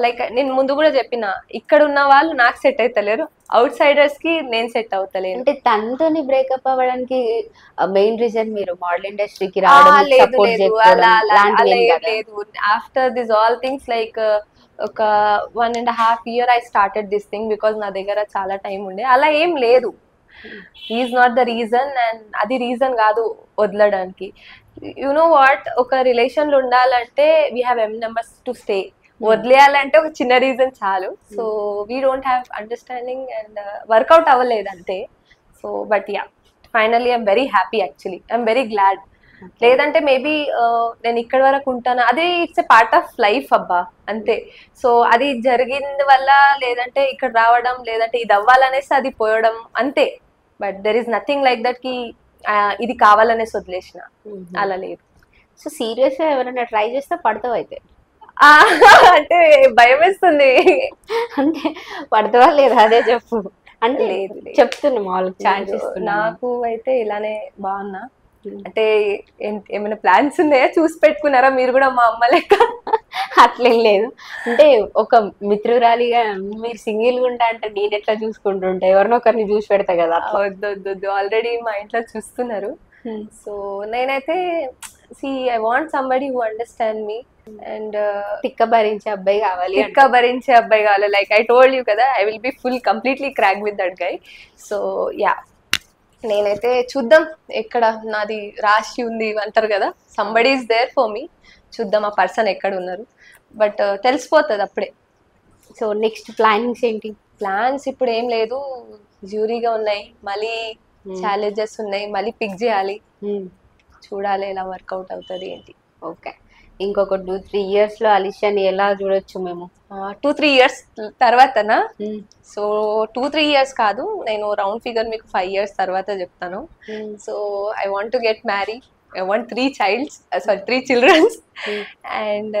లైక్ నేను ముందు కూడా చెప్పిన, ఇక్కడ ఉన్న వాళ్ళు నాకు సెట్ అవుతలేరు, అవుట్ సైడర్స్ కి నేను సెట్ అవుతలేను. అంటే తనతోని బ్రేకప్ అవ్వడానికి మెయిన్ రీజన్ మీరు మోడల్ ఇండస్ట్రీకి రావడం, సపోర్ట్ చేయకపోవడం లేదు. After this all things like ఒక 1.5 years I started this thing because నా దగ్గర చాలా టైం ఉండే. అలా ఏం లేదు, is not the reason and అది రీజన్ కాదు వదలడానికి. యు నో వాట్, ఒక రిలేషన్ లో ఉండాలంటే we have M numbers to stay. వదిలేయాలంటే ఒక చిన్న రీజన్ చాలు. So we don't have understanding and work out అవ్వలేదు అంతే. So but yeah, finally I'm very happy, actually I'm very glad. లేదంటే మేబీ నేను ఇక్కడ వరకు ఉంటాను, అది it's a part of life అబ్బా, అంతే. సో అది జరిగింది వల్ల లేదంటే ఇక్కడ రావడం, లేదంటే ఇది అవ్వాలనేసి అది పోయడం అంతే. But there is nothing like that కి ఇది కావాలనేసి వదిలేసిన, అలా లేదు. సో సీరియస్ గా ఎవరైనా ట్రై చేస్తే పడతావు అయితే? అంటే భయం వేస్తుంది. అంటే పడతావా లేదా అదే చెప్పు. అంటే లేదు చెప్తున్నా మామూలుగా ఛాన్స్ ఇస్తున్నా. నాకు అయితే ఇలానే బాగున్నా. అంటే ఏమైనా ప్లాన్స్ ఉన్నాయా, చూసి పెట్టుకున్నారా మీరు కూడా మా అమ్మ లెక్క? అట్లేం లేదు. అంటే ఒక మిత్రురాలిగా మీరు సింగిల్ గా ఉంటా అంటే నేను ఎట్లా చూసుకుంటుంటా, ఎవరినొకరిని చూసి పెడతా కదా. వద్దు, ఆల్రెడీ మా ఇంట్లో చూస్తున్నారు. సో నేనైతే I want somebody who understand me and తిక్క భరించే అబ్బాయి కావాలి. లైక్ ఐ టోల్డ్ యూ కదా, I will be full completely crack with that guy. So yeah, నేనైతే చూద్దాం, ఎక్కడ నాది రాశి ఉంది అంటారు కదా, somebody is there for me. చూద్దాం ఆ పర్సన్ ఎక్కడ ఉన్నారు, బట్ తెలిసిపోతుంది అప్పుడే. సో నెక్స్ట్ ప్లానింగ్స్ ఏంటి? ప్లాన్స్ ఇప్పుడు ఏం లేదు, జ్యూరీగా ఉన్నాయి, మళ్ళీ ఛాలెంజెస్ ఉన్నాయి, మళ్ళీ పిక్ చేయాలి, చూడాలి ఎలా వర్కౌట్ అవుతుంది ఏంటి. ఓకే, ఇంకొక 2-3 ఇయర్స్ లో అలిషాని ఎలా చూడొచ్చు మేము? 2-3 ఇయర్స్ తర్వాతనా? సో 2-3 ఇయర్స్ కాదు, నేను రౌండ్ ఫిగర్ మీకు 5 ఇయర్స్ తర్వాత చెప్తాను. So I want to get marry, I want 3 childrens and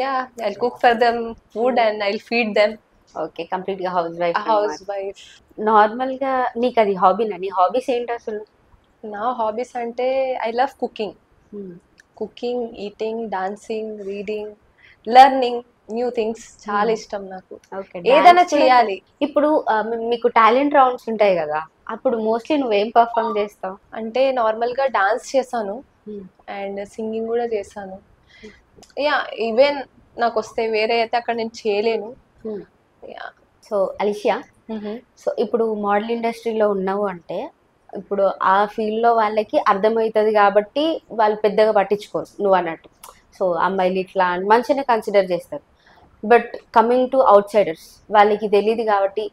yeah I cook for them food and I feed them. Okay, complete గా హౌస్ వైఫ్. నార్మల్ గా నీకు అది హాబీనా? నీ హాబీస్ ఏంటి అసలు? నా హాబీస్ అంటే I love cooking, eating, dancing, reading, learning new things చాలా ఇష్టం నాకు. ఏదైనా చేయాలి. ఇప్పుడు మీకు టాలెంట్ రౌండ్స్ ఉంటాయి కదా, అప్పుడు మోస్ట్లీ నువ్వేం పర్ఫామ్ చేస్తావు? అంటే నార్మల్ గా డాన్స్ చేశాను అండ్ సింగింగ్ కూడా చేశాను. యా ఈవెన్ నాకు వస్తే, వేరే అయితే అక్కడ నేను చేయలేను. సో అలిషియా, సో ఇప్పుడు మోడల్ ఇండస్ట్రీలో ఉన్నావు అంటే ఇప్పుడు ఆ ఫీల్డ్ లో వాళ్ళకి అర్థమవుతుంది కాబట్టి వాళ్ళు పెద్దగా పట్టించుకోరు నువ్వు అన్నట్టు. సో అమ్మాయిలు ఇట్లా అని మంచిగానే కన్సిడర్ చేస్తారు. But coming to out Zydus, వాళ్ళకి తెలియదు కాబట్టి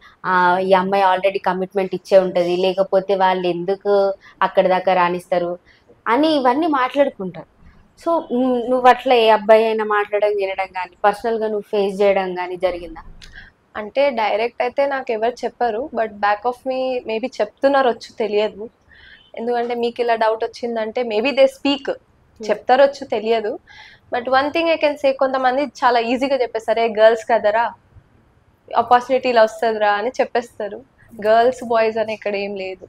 ఈ అమ్మాయి ఆల్రెడీ కమిట్మెంట్ ఇచ్చే ఉంటుంది, లేకపోతే వాళ్ళు ఎందుకు అక్కడి దాకా రాణిస్తారు అని ఇవన్నీ మాట్లాడుకుంటారు. సో నువ్వు అట్లా ఏ అబ్బాయి అయినా మాట్లాడడం వినడం కానీ, పర్సనల్గా నువ్వు ఫేస్ చేయడం కానీ జరిగిందా? అంటే డైరెక్ట్ అయితే నాకు ఎవరు చెప్పరు, but back of me maybe చెప్తున్నారు వచ్చు, తెలియదు. ఎందుకంటే మీకు ఇలా డౌట్ వచ్చిందంటే మేబీ దే స్పీక్, చెప్తారు వచ్చు, తెలియదు. But one thing I can say, కొంతమంది చాలా ఈజీగా చెప్పేస్తారు, ఏ గర్ల్స్ కదరా ఆపర్చునిటీ ఇలా వస్తుందిరా అని చెప్పేస్తారు. గర్ల్స్ బాయ్స్ అని ఇక్కడ ఏం లేదు.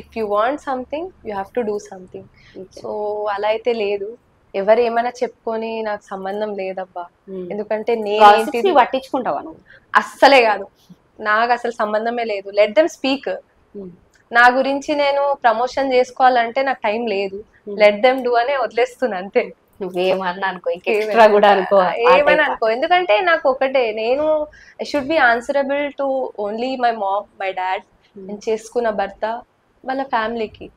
If you want something you have to do something. So అలా అయితే లేదు, ఎవరు ఏమైనా చెప్పుకొని నాకు సంబంధం లేదబ్బా. ఎందుకంటే నేను పట్టించుకుంటావా నువ్వు? అస్సలే కాదు, నాకు అసలు సంబంధమే లేదు. Let them speak. నా గురించి నేను ప్రమోషన్ చేసుకోవాలంటే నాకు టైం లేదు, లెట్ దెమ్ డూ అనే వదిలేస్తున్నా అంతే. నువ్వేమన్నా అనుకో, ఎక్స్ట్రా కూడా అనుకో, ఏమైనా అనుకో. ఎందుకంటే నాకు ఒకటే, నేను I should be answerable to only my mom, my dad, నేను చేసుకున్న భర్త, వాళ్ళ ఫ్యామిలీకి.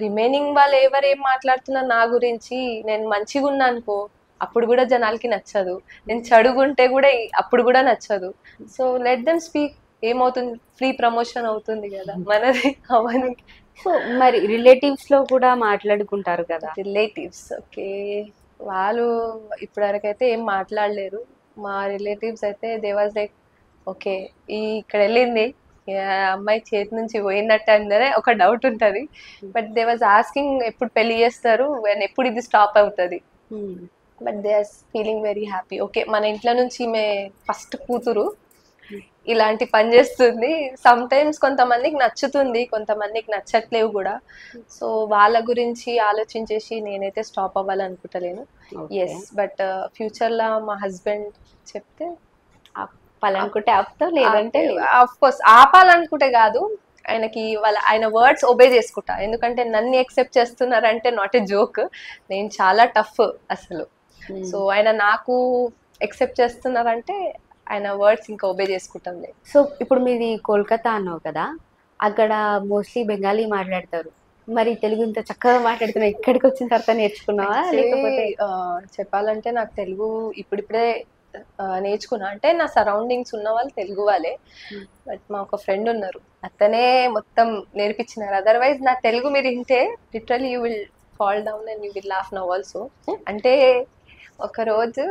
రిమైనింగ్ వాళ్ళు ఎవరు ఏం మాట్లాడుతున్నారు నా గురించి, నేను మంచిగా ఉన్నా అనుకో అప్పుడు కూడా జనాలకి నచ్చదు, నేను చెడుగుంటే కూడా అప్పుడు కూడా నచ్చదు. So let them speak. ఏమవుతుంది, ఫ్రీ ప్రమోషన్ అవుతుంది కదా మనది అవన్నీ. సో మరి రిలేటివ్స్ లో కూడా మాట్లాడుకుంటారు కదా? రిలేటివ్స్ ఓకే, వాళ్ళు ఇప్పటివరకైతే ఏం మాట్లాడలేరు. మా రిలేటివ్స్ అయితే దే వాజ్ లైక్ ఓకే, ఇక్కడ వెళ్ళింది అమ్మాయి చేతి నుంచి పోయినట్టు అందరే ఒక డౌట్ ఉంటుంది. బట్ దే వాజ్ ఆస్కింగ్ ఎప్పుడు పెళ్లి చేస్తారు, ఎప్పుడు ఇది స్టాప్ అవుతుంది. But they are feeling very happy. Okay, మన ఇంట్లో నుంచి ఈమె ఫస్ట్ కూతురు ఇలాంటి పని చేస్తుంది. సమ్ టైమ్స్ కొంతమందికి నచ్చుతుంది, కొంతమందికి నచ్చట్లేవు కూడా. సో వాళ్ళ గురించి ఆలోచించేసి నేనైతే స్టాప్ అవ్వాలనుకుంటలేను. ఎస్, బట్ ఫ్యూచర్లో మా హస్బెండ్ చెప్తే ఆపాలనుకుంటే ఆపుతావు, లేదంటే ఆఫ్ కోర్స్ ఆపాలనుకుంటే కాదు, ఆయనకి ఆయన వర్డ్స్ ఒబే చేసుకుంటా. ఎందుకంటే నన్ను యాక్సెప్ట్ చేస్తున్నారంటే నాట్ ఎ జోక్, నేను చాలా టఫ్ అసలు. సో ఆయన నాకు యాక్సెప్ట్ చేస్తున్నారంటే ఆయన వర్డ్స్ ఇంకా ఒబే చేసుకుంటాం. సో ఇప్పుడు మీది కోల్కతా అన్నావు కదా, అక్కడ మోస్ట్లీ బెంగాలీ మాట్లాడతారు. మరి తెలుగు ఇంత చక్కగా మాట్లాడుతున్నావు, ఇక్కడికి వచ్చిన తర్వాత నేర్చుకున్నావా? లేకపోతే చెప్పాలంటే నాకు తెలుగు ఇప్పుడిప్పుడే నేర్చుకున్నా. అంటే నా సరౌండింగ్స్ ఉన్న వాళ్ళు తెలుగు వాళ్ళే, బట్ మా ఒక ఫ్రెండ్ ఉన్నారు, అతనే మొత్తం నేర్పించినారు. అదర్వైజ్ నా తెలుగు మీరు వింటే literally you will fall down and you will laugh now also. అంటే ఒకరోజు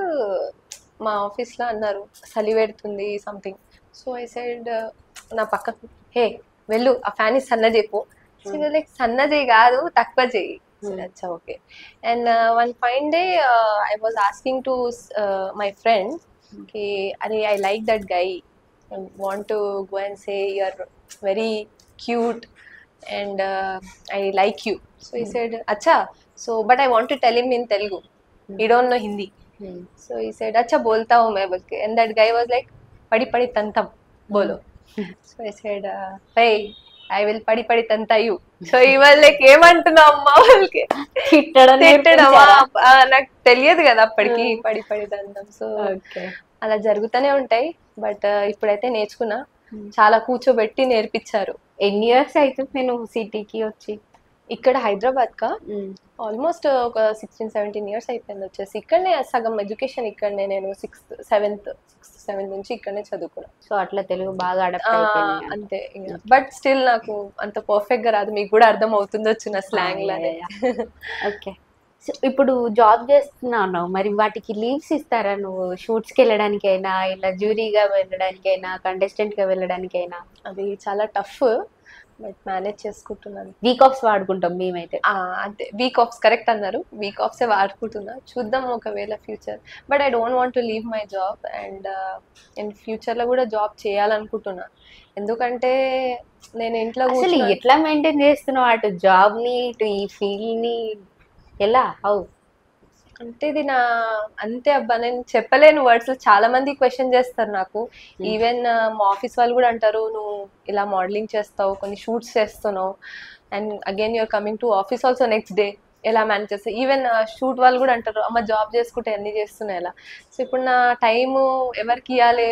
మా ఆఫీస్లో అన్నారు చలి పెడుతుంది సంథింగ్. సో ఐ సైడ్ నా పక్కన, హే వెళ్ళు ఆ ఫ్యాన్ సన్న చెప్పు. లైక్ సన్న చేయి కాదు, తక్కువ చేయి. అచ్చా okay. And one fine day I was asking to my friend కి, అరే I like that guy, I want to go and say you are very cute and I like you. So he said, acha, so but I want to tell him in Telugu. He don't know Hindi. So he said, acha bolta hu main bolke. And that guy was like, padi padi tantam bolo. So I said, hey, I will padi padi tanta you. So he was like, ఏమంటున్నావు అమ్మా వాళ్ళకి, తిట్టడమా నాకు తెలియదు కదా అప్పటికి, పడి పడి తంతం. So అలా జరుగుతూనే ఉంటాయి. బట్ ఇప్పుడైతే నేర్చుకున్నా, చాలా కూర్చోబెట్టి నేర్పించారు. ఎన్ని ఇయర్స్ అయితే నేను సిటీకి వచ్చి? ఇక్కడ హైదరాబాద్ కా ఆల్మోస్ట్ ఒక 16-17 ఇయర్స్ అయిపోయింది వచ్చేసి. ఇక్కడనే సగం ఎడ్యుకేషన్ ఇక్కడనే, నేను సిక్స్త్ సెవెంత్ నుంచి ఇక్కడనే చదువుకున్నాను. సో అట్లా తెలుగు బాగా అడాప్ట్ అయిపోయింది. అంతే. బట్ స్టిల్ నాకు అంత పర్ఫెక్ట్ గా రాదు, మీకు కూడా అర్థం అవుతుందొచ్చు నా స్లాంగ్ లానే. ఓకే. సో ఇప్పుడు జాబ్ చేస్తున్నావు మరి, వాటికి లీవ్స్ ఇస్తారా? నువ్వు షూట్స్కి వెళ్ళడానికైనా, ఇలా జ్యూరీగా వెళ్ళడానికైనా, కంటెస్టెంట్గా వెళ్ళడానికైనా? అది చాలా టఫ్, బట్ మేనేజ్ చేసుకుంటున్నాను. వీక్ ఆఫ్స్ వాడుకుంటాం మేమైతే. అంతే, వీక్ ఆఫ్స్ కరెక్ట్ అన్నారు, వీక్ ఆఫ్సే వాడుకుంటున్నా. చూద్దాం ఒకవేళ future. But I don't want to leave my job, and నేను ఫ్యూచర్లో కూడా జాబ్ చేయాలనుకుంటున్నా. ఎందుకంటే నేను ఇంట్లో అసలు ఎట్లా మెయింటైన్ చేస్తున్నావు అటు జాబ్ని ఇటు ఈ ఫీల్డ్ని? ఎలా, హౌ? అంటే ఇది నా అంతే అబ్బా, నేను చెప్పలేను వర్డ్స్. చాలా మంది క్వశ్చన్ చేస్తారు నాకు. ఈవెన్ మా ఆఫీస్ వాళ్ళు కూడా అంటారు, నువ్వు ఇలా మోడలింగ్ చేస్తావు, కొన్ని షూట్స్ చేస్తున్నావు, and again you're coming to office also next day, ఎలా మేనేజ్ చేస్తావు? ఈవెన్ షూట్ వాళ్ళు కూడా అంటారు, అమ్మ జాబ్ చేసుకుంటే అన్ని చేస్తున్నాయి ఎలా? సో ఇప్పుడు నా టైము ఎవరికి ఇవ్వాలి?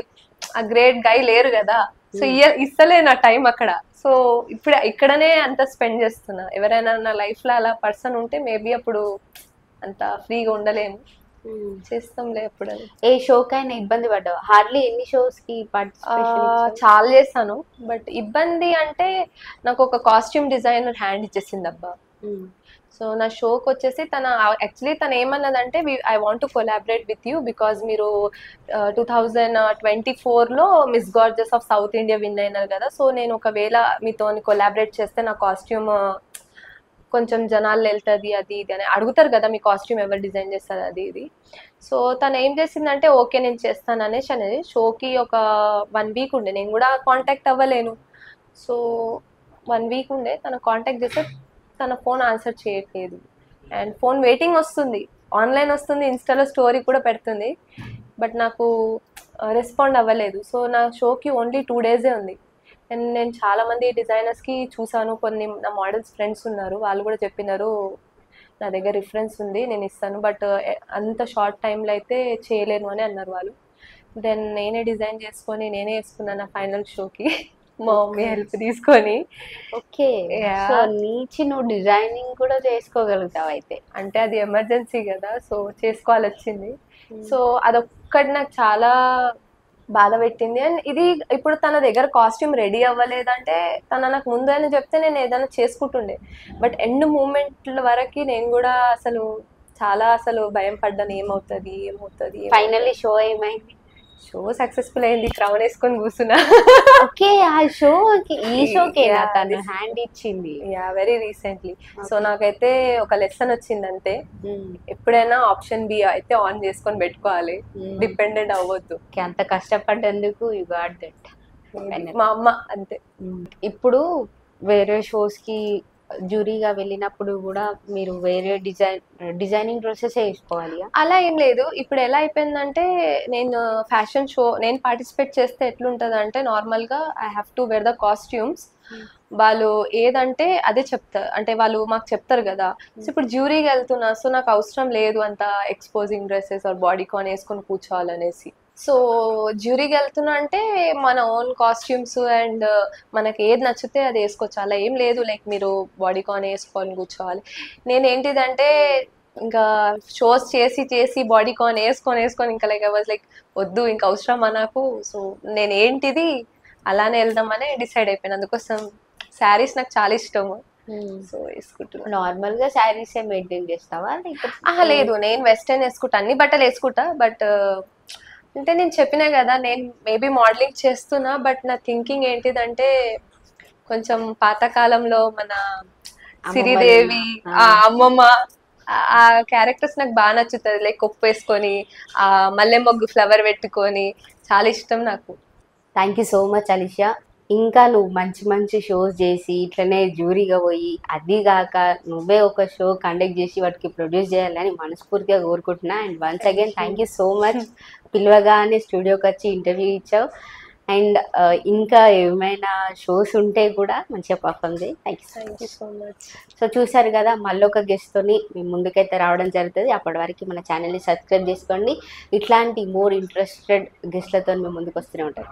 ఆ గ్రేట్ గై లేరు కదా, సో ఇస్తలే నా టైం అక్కడ. సో ఇప్పుడు ఇక్కడనే అంత స్పెండ్ చేస్తున్నా. ఎవరైనా నా లైఫ్లో అలా పర్సన్ ఉంటే మేబీ అప్పుడు అంత ఫ్రీగా ఉండలేము. చేస్తాంలే ఎప్పుడని. ఏ షోకైనా ఇబ్బంది పడ్డావు? హార్డ్లీ ఎన్ని షోస్కి పార్టిసిపేషన్? చాలా చేశాను, బట్ ఇబ్బంది అంటే నాకు ఒక కాస్ట్యూమ్ డిజైనర్ హ్యాండ్ ఇచ్చేసింది అబ్బా. సో నా షోకి వచ్చేసి యాక్చువల్లీ తను ఏమన్నదంటే, I want to collaborate with you because మీరు 2024లో Miss Gorgeous of South India win అయినారు కదా, సో నేను ఒకవేళ మీతో కొలాబరేట్ చేస్తే నా కాస్ట్యూమ్ కొంచెం జనాలు వెళ్తుంది, అది ఇది అని అడుగుతారు కదా, మీ కాస్ట్యూమ్ ఎవరు డిజైన్ చేస్తారు అది ఇది. సో తను ఏం చేసిందంటే, ఓకే నేను చేస్తాను అనేది షోకి ఒక 1 వీక్ ఉండే, నేను కూడా కాంటాక్ట్ అవ్వలేను. సో 1 వీక్ ఉండే, తను కాంటాక్ట్ చేస్తే తన ఫోన్ ఆన్సర్ చేయట్లేదు, అండ్ ఫోన్ వెయిటింగ్ వస్తుంది, ఆన్లైన్ వస్తుంది, ఇన్స్టాలో స్టోరీ కూడా పెడుతుంది, బట్ నాకు రెస్పాండ్ అవ్వలేదు. సో నా షోకి ఓన్లీ 2 డేసే ఉంది. అండ్ నేను చాలా మంది డిజైనర్స్కి చూసాను, కొన్ని నా మోడల్స్ ఫ్రెండ్స్ ఉన్నారు, వాళ్ళు కూడా చెప్పినారు నా దగ్గర రిఫరెన్స్ ఉంది నేను ఇస్తాను, బట్ అంత షార్ట్ టైంలో అయితే చేయలేను అని అన్నారు వాళ్ళు. దెన్ నేనే డిజైన్ చేసుకొని నేనే వేసుకున్నాను నా ఫైనల్ షోకి, మా మమ్మీ హెల్ప్ తీసుకొని. ఓకే. సో నీచి నువ్వు డిజైనింగ్ కూడా చేసుకోగలుగుతావు అయితే? అంటే అది ఎమర్జెన్సీ కదా, సో చేసుకోవాలి వచ్చింది. సో అదొక్కటి నాకు చాలా బాధ పెట్టింది. అండ్ ఇది ఇప్పుడు తన దగ్గర కాస్ట్యూమ్ రెడీ అవ్వలేదంటే, తన నాకు ముందని చెప్తే నేను ఏదైనా చేసుకుంటుండే, బట్ ఎండ్ మూమెంట్ల వరకు నేను కూడా చాలా భయం పడ్డాను, ఏమవుతుంది. ఫైనల్లీ షో ఏమైంది? షో సక్సెస్ఫుల్ అయింది, క్రౌన్ వేసుకొని కూర్చున్నా. ఓకే. ఆ షోకి, ఈ షోకి తను హ్యాండ్ ఇచ్చింది? Very recently. సో నాకైతే ఒక లెసన్ వచ్చింది అంతే, ఎప్పుడైనా ఆప్షన్ బి అయితే ఆన్ చేసుకొని పెట్టుకోవాలి, డిపెండెంట్ అవ్వద్దు. అంత కష్టపడ్డందుకు యు గాట్ దట్. మా అమ్మ అంతే. ఇప్పుడు వేరే షోస్కి జ్యూరీగా వెళ్ళినప్పుడు కూడా మీరు వేరే డిజైనింగ్ ప్రాసెస్ వేసుకోవాలి? అలా ఏం లేదు. ఇప్పుడు ఎలా అయిపోయిందంటే, నేను ఫ్యాషన్ షో నేను పార్టిసిపేట్ చేస్తే ఎట్లుంటుంది అంటే, నార్మల్గా I have to wear the costumes. వాళ్ళు ఏదంటే అదే చెప్తారు, అంటే వాళ్ళు మాకు చెప్తారు కదా. సో ఇప్పుడు జ్యూరీకి వెళ్తున్నా, సో నాకు అవసరం లేదు అంత ఎక్స్పోజింగ్ డ్రెస్సెస్ ఆర్ బాడీ కాన్ వేసుకొని కూర్చోవాలనేసి. సో జ్యూరీకి వెళ్తున్నా అంటే మన ఓన్ కాస్ట్యూమ్స్ అండ్ మనకి ఏది నచ్చితే అది వేసుకోవచ్చు, అలా ఏం లేదు లైక్ మీరు బాడీ కాన్ వేసుకొని కూర్చోవాలి. నేను ఏంటిదంటే ఇంకా షోస్ చేసి బాడీ కాన్ వేసుకొని ఇంకా లైక్ ఐ వాజ్ లైక్ వద్దు, ఇంకా అవసరమా నాకు. సో నేను ఏంటిది అలానే వెళ్దామని డిసైడ్ అయిపోయాను. అందుకోసం శారీస్ నాకు చాలా ఇష్టము, సో వేసుకుంటున్నా. నార్మల్ గా శారీస్ మెయింటైన్ చేస్తావా? లేదు, నేను వెస్టర్న్ వేసుకుంటా, అన్ని బట్టలు వేసుకుంటా. బట్ అంటే నేను చెప్పినా కదా, నేను మేబీ మోడలింగ్ చేస్తున్నా, బట్ నా థింకింగ్ ఏంటిదంటే కొంచెం పాతకాలంలో మన సిరిదేవి, ఆ అమ్మమ్మ, ఆ క్యారెక్టర్స్ నాకు బాగా నచ్చుతుంది. లైక్ కొప్పు వేసుకొని ఆ మల్లె మొగ్గు ఫ్లవర్ పెట్టుకొని, చాలా ఇష్టం నాకు. Thank you so much Alisha. ఇంకా నువ్వు మంచి షోస్ చేసి ఇట్లనే జ్యూరీగా పోయి, అది కాక నువ్వే ఒక షో కండక్ట్ చేసి వాటికి ప్రొడ్యూస్ చేయాలని మనస్ఫూర్తిగా కోరుకుంటున్నా. And once again thank you so much. పిలవగానే స్టూడియోకి వచ్చి ఇంటర్వ్యూ ఇచ్చావు. అండ్ ఇంకా ఏమైనా షోస్ ఉంటే కూడా మంచిగా పర్ఫామ్ చేయి. Thank you so much. So చూసారు కదా, మళ్ళీ ఒక గెస్ట్తోని మేము ముందుకైతే రావడం జరుగుతుంది. అప్పటి వరకు మన ఛానల్ని సబ్స్క్రైబ్ చేసుకోండి. ఇట్లాంటి మోర్ ఇంట్రెస్టెడ్ గెస్ట్లతో మేము ముందుకు వస్తూనే ఉంటాం.